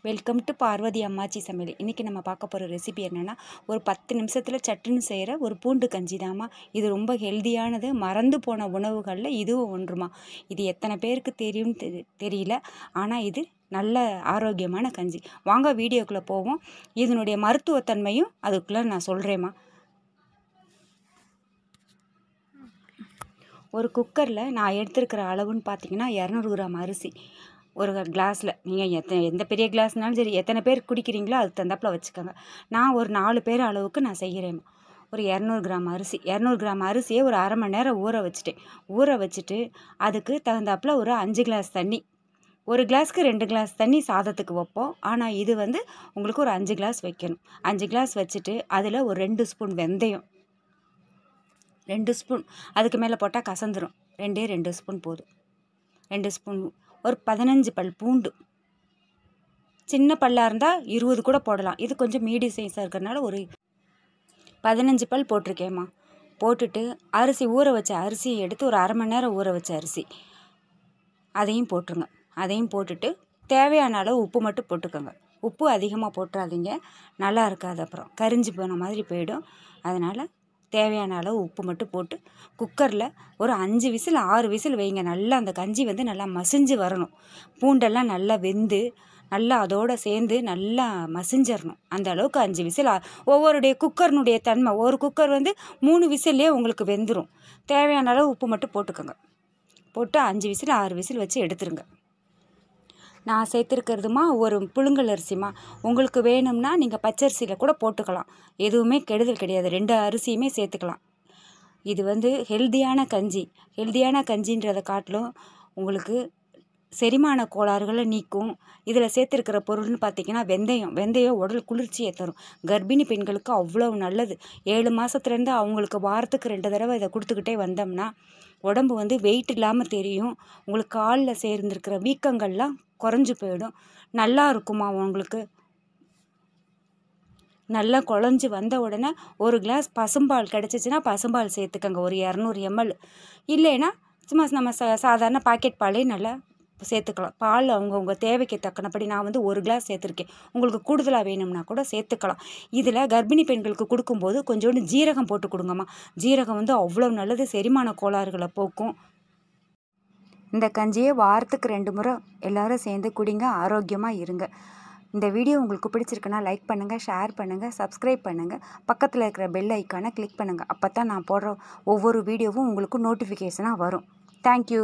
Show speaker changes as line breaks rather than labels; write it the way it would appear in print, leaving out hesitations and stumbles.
Welcome to பார்வதியம்மாச்சி சமையல். இன்றைக்கி நம்ம பார்க்க போகிற ரெசிபி என்னென்னா, ஒரு 10 நிமிஷத்தில் சட்டுன்னு செய்கிற ஒரு பூண்டு கஞ்சி தாம்மா. இது ரொம்ப ஹெல்தியானது, மறந்து போன உணவுகளில் இதுவும் ஒன்றுமா. இது எத்தனை பேருக்கு தெரியும்னு தெரியல, ஆனால் இது நல்ல ஆரோக்கியமான கஞ்சி. வாங்க வீடியோக்குள்ளே போவோம். இதனுடைய மருத்துவத்தன்மையும் அதுக்குள்ளே நான் சொல்கிறேம்மா. ஒரு குக்கரில் நான் எடுத்துருக்கிற அளவுன்னு பார்த்தீங்கன்னா 200 கிராம் அரிசி. ஒரு கிளாஸில் நீங்கள் எந்த பெரிய கிளாஸ்னாலும் சரி, எத்தனை பேர் குடிக்கிறீங்களோ அதுக்கு தகுந்தாப்பில் வச்சுக்கோங்க. நான் ஒரு 4 பேர் அளவுக்கு நான் செய்கிறேன். ஒரு 200 கிராம் அரிசி, 200 கிராம் அரிசியை ஒரு அரை மணி நேரம் ஊற வச்சுட்டேன். ஊற வச்சுட்டு அதுக்கு தகுந்தாப்பில் ஒரு 5 கிளாஸ் தண்ணி, ஒரு கிளாஸ்க்கு 2 கிளாஸ் தண்ணி சாதத்துக்கு வைப்போம். ஆனால் இது உங்களுக்கு ஒரு 5 கிளாஸ் வைக்கணும். 5 கிளாஸ் வச்சுட்டு அதில் ஒரு 2 ஸ்பூன் வெந்தயம், 2 ஸ்பூன், அதுக்கு மேலே போட்டால் கசந்துடும், 2 ஸ்பூன் போதும். 2 ஸ்பூன், ஒரு 15 பல் பூண்டு. சின்ன பல்லாக இருந்தால் 20 கூட போடலாம். இது கொஞ்சம் மீடியம் சைஸாக இருக்கிறதுனால ஒரு 15 பல் போட்டிருக்கேம்மா. போட்டுட்டு அரிசி ஊற வச்ச அரிசியை எடுத்து, ஒரு அரை மணி நேரம் ஊற வச்ச அரிசி அதையும் போட்டுருங்க. அதையும் போட்டுட்டு தேவையான அளவு உப்பு மட்டும் போட்டுக்கோங்க. உப்பு அதிகமாக போட்டுறாதீங்க, நல்லா இருக்காது, அப்புறம் கரிஞ்சு போன மாதிரி போயிடும். அதனால் தேவையான அளவு உப்பு மட்டும் போட்டு குக்கரில் ஒரு 5 விசில் 6 விசில் வைங்க. நல்லா அந்த கஞ்சி நல்லா மசிஞ்சு வரணும். பூண்டெல்லாம் நல்லா வெந்து நல்லா அதோடு சேர்ந்து நல்லா மசிஞ்சிடணும். அந்த அளவுக்கு 5 விசில். ஒவ்வொருடைய குக்கர்னுடைய தன்மை, ஒரு குக்கர் 3 விசில்லே உங்களுக்கு வெந்துடும். தேவையான அளவு உப்பு மட்டும் போட்டுக்கோங்க. போட்டு 5 விசில் 6 விசில் வச்சு எடுத்துருங்க. நான் சேர்த்துருக்கிறதுமா ஒரு புழுங்கல் அரிசிமா. உங்களுக்கு வேணும்னா நீங்கள் பச்சரிசியில் கூட போட்டுக்கலாம், எதுவுமே கெடுதல் கிடையாது. 2 அரிசியுமே சேர்த்துக்கலாம். இது ஹெல்தியான கஞ்சி. ஹெல்தியான கஞ்சின்றதை காட்டிலும் உங்களுக்கு செரிமான கோளாறுகளை நீக்கும். இதில் சேர்த்துருக்கிற பொருள்னு பார்த்திங்கன்னா வெந்தயம் உடல் குளிர்ச்சியை தரும். கர்ப்பிணி பெண்களுக்கு அவ்வளோ நல்லது. 7 மாதத்துலேருந்து அவங்களுக்கு வாரத்துக்கு 2 தடவை இதை கொடுத்துக்கிட்டே வந்தோம்னா உடம்பு வெயிட் இல்லாமல் தெரியும். உங்களுக்கு காலில் சேர்ந்துருக்கிற வீக்கங்கள்லாம் குறைஞ்சி போயிடும். நல்லா இருக்குமா உங்களுக்கு. நல்லா குழஞ்சி வந்த உடனே ஒரு கிளாஸ் பசும்பால் கிடச்சிச்சின்னா பசும்பால் சேர்த்துக்கங்க, ஒரு 200 ml. இல்லைன்னா சும்மா நம்ம சாதாரண பாக்கெட் பாலே நல்லா சேர்த்துக்கலாம். பால் அவங்கவுங்க தேவைக்கு தக்கனப்படி. நான் 1 கிளாஸ் சேர்த்துருக்கேன். உங்களுக்கு கூடுதலாக வேணும்னா கூட சேர்த்துக்கலாம். இதில் கர்ப்பிணி பெண்களுக்கு கொடுக்கும்போது கொஞ்சோண்டு ஜீரகம் போட்டு கொடுங்கம்மா. ஜீரகம் அவ்வளோ நல்லது, செரிமான கோளாறுகளை போக்கும். இந்த கஞ்சியை வாரத்துக்கு 2 முறை எல்லோரும் சேர்ந்து குடிங்க, ஆரோக்கியமாக இருங்க. இந்த வீடியோ உங்களுக்கு பிடிச்சிருக்குன்னா லைக் பண்ணுங்கள், ஷேர் பண்ணுங்கள், சப்ஸ்கிரைப் பண்ணுங்கள். பக்கத்தில் இருக்கிற பெல் ஐக்கானை கிளிக் பண்ணுங்கள். அப்போ தான் நான் போடுற ஒவ்வொரு வீடியோவும் உங்களுக்கு நோட்டிஃபிகேஷனாக வரும். தேங்க்யூ.